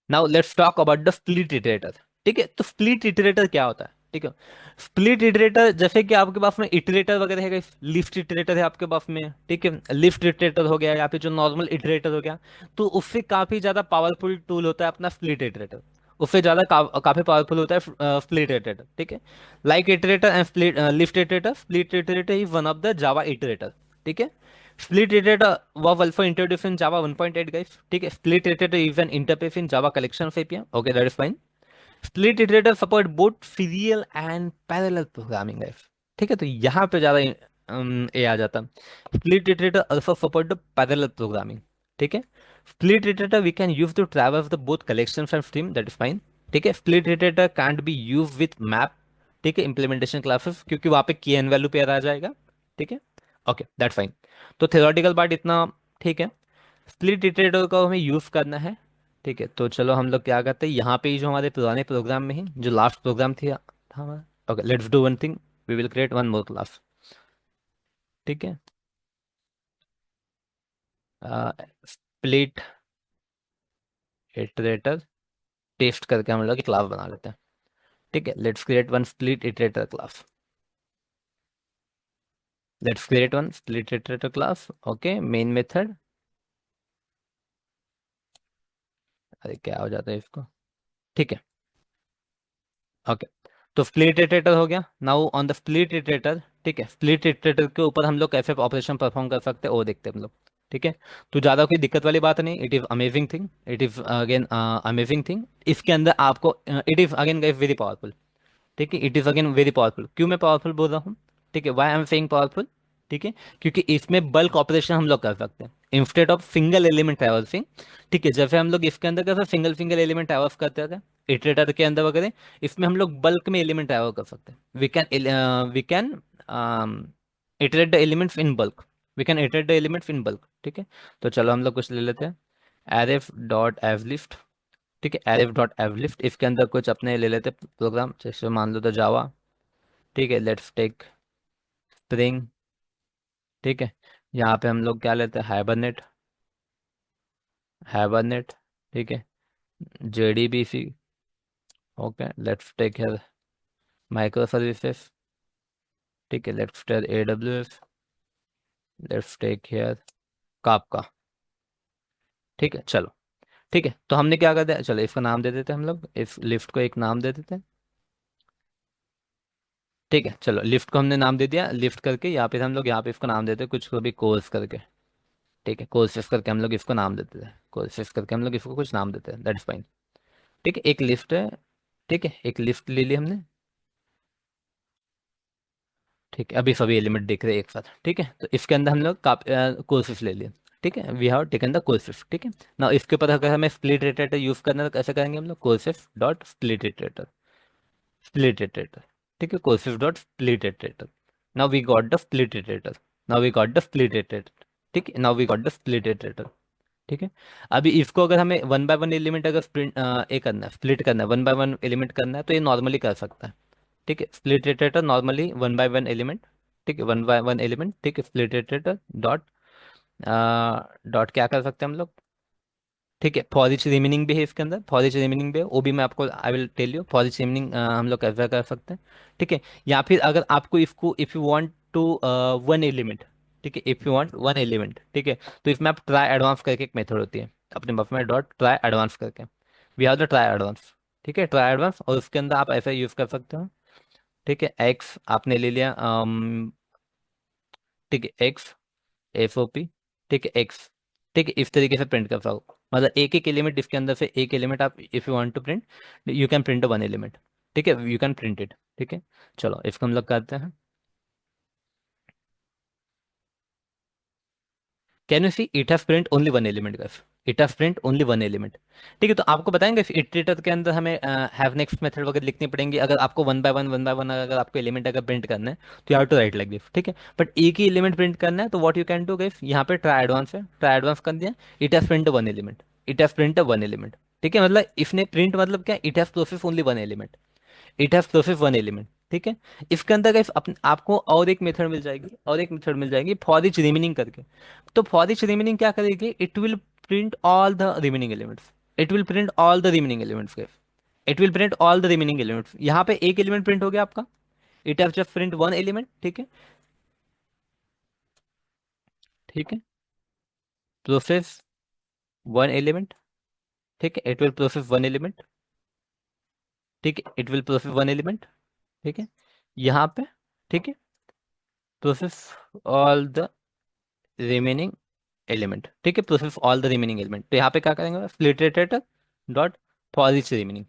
Now let's talk about the split iterator. ठीक है, तो स्प्लिट इटरेटर क्या होता है? ठीक है, स्प्लिट इटरेटर जैसे कि आपके पास में इटरेटर वगैरह है, लिफ्ट इटरेटर है आपके पास में, ठीक है, लिफ्ट इटरेटर हो गया या फिर जो नॉर्मल इटरेटर हो गया, तो उससे काफी ज्यादा पावरफुल टूल होता है अपना स्प्लिट इटरेटर। उससे ज्यादा काफी पावरफुल होता है स्प्लिट इटरेटर। ठीक है, like iterator and split lift iterator, split iterator is one of the Java iterator. ठीक है, Split iterator was also introduced in Java 1.8 guys. ठीक है, split iterator is an interface in Java collection of API. Okay, that is fine. Split iterator support both serial and parallel programming guys. ठीक है, तो यहाँ पे ज्यादा ये आ जाता है। Split iterator also support the parallel programming. ठीक है, split iterator we can use to traverse the both collections and stream. That is fine. ठीक है, split iterator can't be used with map। ठीक है, implementation classes क्योंकि वहाँ पे की एन वैल्यू पेयर आ जाएगा। ठीक है, ओके दैट फाइन। तो थ्योरेटिकल पार्ट इतना ठीक है। स्प्लिट इटरेटर को हमें यूज करना है। ठीक है, तो चलो हम लोग क्या करते हैं, यहाँ पे ही जो हमारे पुराने प्रोग्राम में ही जो लास्ट प्रोग्राम था हमारा, okay let's do one thing, we will create one more class. ठीक है, स्प्लिट इटरेटर टेस्ट करके हम लोग एक क्लास बना लेते हैं। ठीक है, let's create one split iterator class. Let's create one split iterator class. Okay, main method. अरे क्या हो जाता है इसको। ठीक है, ओके, तो स्प्लिट इटरेटर हो गया। Now on the split iterator, ठीक है, स्प्लिट इटरेटर के ऊपर हम लोग कैसे ऑपरेशन परफॉर्म कर सकते हैं वो देखते हैं हम लोग। ठीक है, तो ज़्यादा कोई दिक्कत वाली बात नहीं, it is amazing thing, it is again amazing thing. इसके अंदर आपको it is again very powerful. ठीक है, it is again very powerful. क्यों मैं पावरफुल बोल रहा हूँ? ठीक है, why I am saying powerful. ठीक है, क्योंकि इसमें बल्क ऑपरेशन हम लोग कर सकते हैं instead of single element traversing. ठीक है, जैसे हम लोग इसके अंदर कैसे सिंगल सिंगल एलिमेंट ट्रैवर्स करते थे इटरेटर के अंदर वगैरह, इसमें हम लोग बल्क में एलिमेंट ट्रैवर्स कर सकते हैं। We can iterate the elements in bulk. We can iterate the elements in bulk. ठीक है, तो चलो हम लोग कुछ ले लेते हैं, arif डॉट एवलिस्ट। ठीक है, arif डॉट एवलिस्ट, इसके अंदर कुछ अपने ले लेते हैं प्रोग्राम, जैसे मान लो तो जावा। ठीक है, लेट्स टेक स्प्रिंग। ठीक है, यहाँ पे हम लोग क्या लेते हैं, हाइबरनेट। हाइबरनेट, ठीक है, JDBC. Okay, let's take here micro services. ठीक है, let's take AWS. Let's take here Kafka. ठीक है, चलो। ठीक है, तो हमने क्या कर दिया, चलो इसका नाम दे देते हैं हम लोग, इस लिफ्ट को एक नाम दे देते हैं। ठीक है, चलो लिफ्ट को हमने नाम दे दिया, लिफ्ट करके यहाँ पे हम लोग यहाँ पे इसको नाम देते हैं कुछ को भी कोर्स करके। ठीक है, कोर्सेस करके हम लोग इसको नाम देते हैं, कोर्सेस करके हम लोग इसको कुछ नाम देते हैं, दैट इज फाइन। ठीक है, एक लिस्ट है। ठीक है, एक लिस्ट ले ली हमने। ठीक है, अभी सभी एलिमेंट दिख रहे हैं एक साथ। ठीक है, तो इसके अंदर हम लोग कोर्सेस ले लिए। ठीक है, we have taken the courses. ठीक है, ना इसके ऊपर अगर हमें स्प्लिट इटरेटर यूज करना है तो कैसे करेंगे हम लोग, courses dot split iterator. Split iterator, ठीक है, courses dot split iterator. Now we got the split iterator. Now we got the split iterator. ठीक है, now we got the split iterator. ठीक है, अभी इसको अगर हमें वन बाय वन एलिमेंट अगर स्प्लिट ये करना है, स्प्लिट करना है, वन बाय वन एलिमेंट करना है, तो ये नॉर्मली कर सकता है। ठीक है, split iterator normally one by one element. ठीक है, वन बाय वन एलिमेंट। ठीक है, स्प्लिट इटरेटर डॉट डॉट क्या कर सकते हैं हम लोग। ठीक है, फॉर ईच रिमेनिंग भी है इसके अंदर, फॉर ईच रिमेनिंग भी है, वो भी मैं आपको I will tell you for each remaining हम लोग कैसे कर सकते हैं। ठीक है, या फिर अगर आपको इसको if you want to one element. ठीक है, if you want one element, ठीक है, तो इसमें आप ट्राई एडवांस करके एक मेथड होती है अपने बफ में, डॉट ट्राई एडवांस करके। We have the try advance. ठीक है, ट्राई एडवांस, और उसके अंदर आप ऐसा यूज कर सकते हो। ठीक है, एक्स आपने ले लिया ठीक है, एक्स एफ ओ पी। ठीक है, एक्स। ठीक है, इस तरीके से प्रिंट कर पाओ, मतलब एक एक एलिमेंट इसके अंदर से एक एलिमेंट आप if you want to print, you can print one element. ठीक है, यू कैन प्रिंट इट। ठीक है, चलो इसको हम लोग करते हैं। Can you see it have print only one element guys, it have print only one element. ठीक है, तो आपको बताएंगे इटरेटर के अंदर हमें हैव नेक्स्ट मेथड वगैरह लिखनी पड़ेंगी अगर आपको वन बाय वन अगर आपको एलिमेंट अगर प्रिंट करना है, तो you have to write like this. ठीक है, बट एक ही एलिमेंट प्रिंट करना है तो what you can do guys, यहाँ पे ट्राई एडवांस है, ट्राई एडवांस कर दिया, it have print one element. It have print one element. ठीक है, मतलब इसने प्रिंट मतलब क्या, it have process only one element. It have process one element. ठीक है, इसके अंदर गाइस आपको और एक मेथड मिल जाएगी, और एक मेथड मिल जाएगी फॉर ईच रिमेनिंग करके। तो फॉर ईच रिमेनिंग क्या करेगी, it will print all the remaining elements. It will print all the remaining elements. It will print all the remaining elements. यहाँ पे एक एलिमेंट प्रिंट हो गया आपका, it have just print one element, ठीक है। ठीक है, प्रोसेस वन एलिमेंट, ठीक है, it will process one element, ठीक है, it will process one element, ठीक है, यहाँ पे, ठीक है, process all the remaining element, ठीक है, process all the remaining element. तो यहाँ पे क्या करेंगे, split dot for each remaining,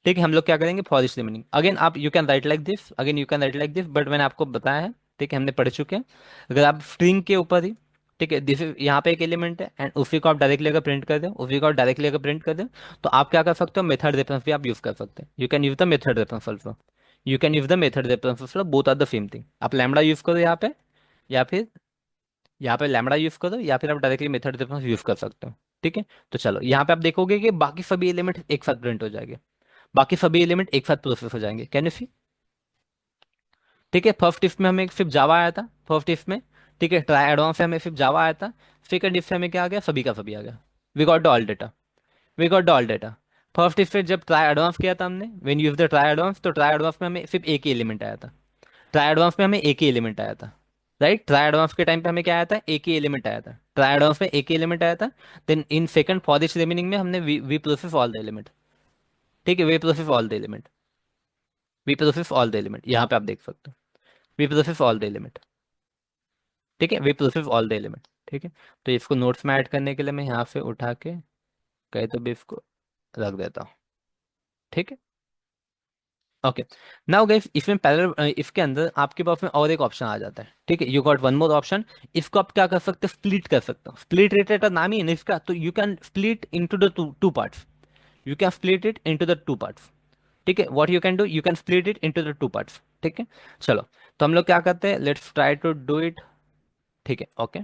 ठीक है। हम लोग क्या करेंगे, फॉर ईच रिमेनिंग, अगेन आप you can write like this, again you can write like this, but मैंने आपको बताया है, ठीक है, हमने पढ़ चुके हैं। अगर आप स्ट्रिंग के ऊपर ही, ठीक है, दिस इज यहाँ पे एक एलिमेंट है एंड उसी को आप डायरेक्टली अगर प्रिंट कर दें, उसी को आप डायरेक्टली अगर प्रिंट कर दें, तो आप क्या कर सकते हो, मेथड रेफरेंस भी आप यूज कर सकते हैं। You can use the method reference also, you can use the method reference also, both are the same thing. आप लैम्बडा यूज करो यहाँ पे, या फिर यहाँ पे लैम्बडा यूज करो, या फिर आप डायरेक्टली मेथड रेफरेंस यूज कर सकते हो, ठीक है। तो चलो यहाँ पे आप देखोगे कि बाकी सभी एलिमेंट एक साथ प्रिंट हो जाएंगे, बाकी सभी एलिमेंट एक साथ प्रोसेस हो जाएंगे। कैन यू सी, ठीक है। फर्स्ट इफ में हमें सिर्फ जावा आया था, फर्स्ट इफ में, ठीक है, ट्राई एडवांस से हमें सिर्फ जावा आया था। सेकंड इफ से हमें क्या आ गया, सभी का सभी आ गया। We got the all data, we got the all data. First if से जब ट्राई एडवांस किया था हमने, when use the try advance, तो ट्राई एडवांस में हमें सिर्फ एक ही एलिमेंट आया था। ट्राई एडवांस में हमें एक ही एलिमेंट आया था, राइट। ट्राई एडवांस के टाइम पे हमें क्या आया था, एक ही एलिमेंट आया था। ट्राई एडवांस में एक ही एलिमेंट आया था। Then in second for this remaining में हमने we process all the element, ठीक है, we process all the element, we process all the element, यहाँ पे आप देख सकते हो, we process all the element, ठीक है, we process all the element, ठीक है। तो इसको नोट्स में ऐड करने के लिए मैं यहाँ से उठा के कहीं तो भी इसको रख देता हूँ, ठीक है। ओके, नाउ गाइस इसमें पैरेलल, इसके अंदर आपके पास में और एक ऑप्शन आ जाता है, ठीक है, you got one more option. इसको आप क्या कर सकते हो, स्प्लिट कर सकते हो। स्प्लिट रेटेड नाम ही है ना इसका, तो you can split into the two two parts, you can split it into the two parts, ठीक है। What you can do, you can split it into the two parts, ठीक है। चलो, तो हम लोग क्या करते हैं, let's try to do it, ठीक है, ओके,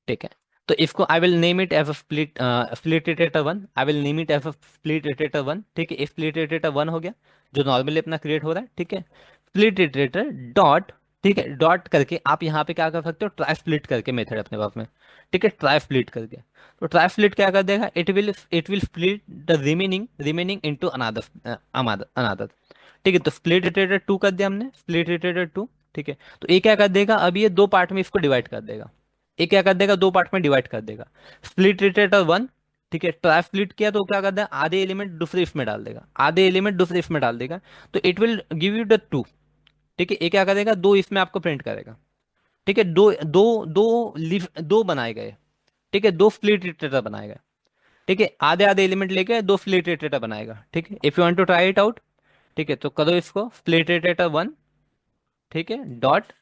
ठीक है। तो इसको I will name it as a split split iterator one, I will name it as a split iterator one, ठीक है। स्प्लिट इटरेटर वन हो गया, जो नॉर्मली अपना क्रिएट हो रहा है, ठीक है। स्प्लिट इटरेटर डॉट, ठीक है, डॉट करके आप यहाँ पे क्या कर सकते हो, ट्राई स्प्लिट करके मेथड अपने पास में, ठीक है, ट्राई स्प्लिट करके। तो ट्राई स्प्लिट क्या कर देगा, it will split the remaining into another another, ठीक है। तो स्प्लिट इटरेटर टू कर दिया हमने, स्प्लिट इटरेटर टू, ठीक है। तो ये क्या कर देगा, अब ये दो पार्ट में इसको डिवाइड कर देगा, ये क्या कर देगा, दो पार्ट में डिवाइड कर देगा। स्प्लिट इटरेटर वन, ठीक है, ट्राई स्प्लिट किया तो क्या कर देगा, आधे एलिमेंट दूसरे इफ में डाल देगा, आधे एलिमेंट दूसरे इफ में डाल देगा। तो it will give you the two, ठीक है। ये क्या करेगा, दो इसमें आपको प्रिंट करेगा, ठीक है। दो दो दो लिव दो बनाए गए, ठीक है, दो स्प्लिट इटरेटर बनाए गए, ठीक है। आधे आधे एलिमेंट लेके दो स्प्लिट इटरेटर बनाएगा, ठीक है। If you want to try it out, ठीक है, तो करो इसको स्प्लिट इटरेटर वन, ठीक है, डॉट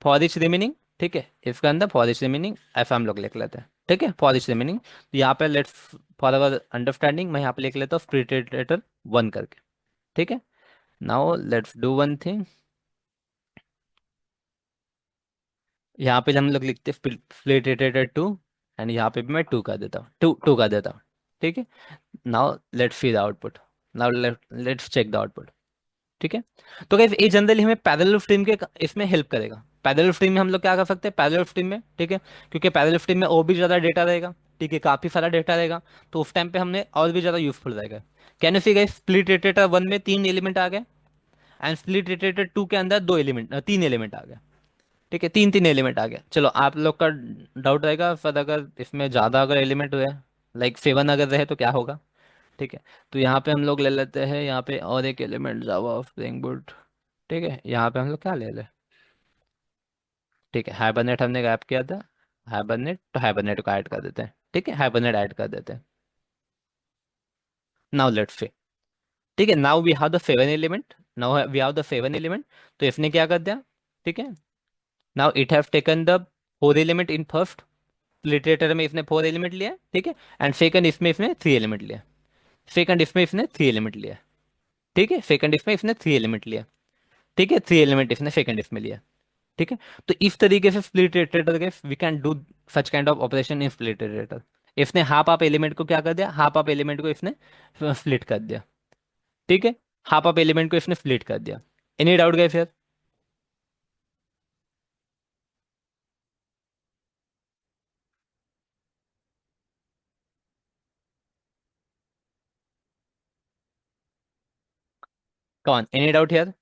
फॉर ईच रिमेनिंग, ठीक है। इसके अंदर फॉर ईच रिमेनिंग ऐसा हम लोग लिख लेते हैं, ठीक है, फॉर ईच रिमेनिंग। तो यहाँ पे लेट्स, फॉर अवर अंडरस्टैंडिंग मैं यहाँ पे लिख लेता हूँ स्प्लिट इटरेटर वन करके, ठीक है। Now let's do one thing, यहाँ पे हम लोग लिखते हैं स्प्लिट इटरेटर टू, एंड यहाँ पे भी मैं टू कर देता हूँ, टू टू कर देता हूँ, ठीक है। Now let's see the output, now let's check the output, ठीक है। तो गाइस ये जनरली हमें पैरेलल स्ट्रीम के इसमें हेल्प करेगा। पैरेलल स्ट्रीम में हम लोग क्या कर सकते हैं, पैरेलल स्ट्रीम में, ठीक है, क्योंकि पैरेलल स्ट्रीम में और भी ज़्यादा डेटा रहेगा, ठीक है, काफ़ी सारा डेटा रहेगा, तो उस टाइम पे हमने और भी ज़्यादा यूजफुल रहेगा। Can you see guys, split iterator one में तीन एलिमेंट आ गए, एंड स्प्लिट इटरेटर टू के अंदर दो एलिमेंट, तीन एलिमेंट आ गए, ठीक है, तीन तीन एलिमेंट आ गए। चलो आप लोग का डाउट रहेगा फिर, अगर इसमें ज़्यादा अगर एलिमेंट हुए, लाइक सेवन अगर रहे तो क्या होगा, ठीक है। तो यहाँ पे हम लोग ले लेते हैं, यहाँ पे और एक एलिमेंट जावा स्प्रिंग बूट, ठीक है। यहाँ पे हम लोग क्या ले ले, ठीक है, हाइबरनेट हमने गैप किया था, हाइबरनेट, तो हाइबरनेट को ऐड कर देते हैं, ठीक है, हाइबरनेट ऐड कर देते हैं। नाउ लेट्स सी, ठीक है, now we have the seven element, now we have the seven element. तो इसने क्या कर दिया, ठीक है, now it have taken the four element in first, iterator में इसने फोर एलिमेंट लिया, ठीक है, एंड सेकंड इसमें इसने थ्री एलिमेंट लिया, सेकंड इसमें इसने थ्री एलिमेंट लिया, ठीक है, सेकंड इसमें इसने थ्री एलिमेंट लिया, ठीक है, थ्री एलिमेंट इसने सेकंड इसमें लिया, ठीक है। तो इस तरीके से स्प्लिट इटरेटर के we can do such kind of operation in split iterator. इसने हाफ ऑफ एलिमेंट को क्या कर दिया, हाफ ऑफ एलिमेंट को इसने स्प्लिट कर दिया, ठीक है, हाफ ऑफ एलिमेंट को इसने स्प्लिट कर दिया। एनी डाउट गए फिर, कौन, एनी डाउट हियर?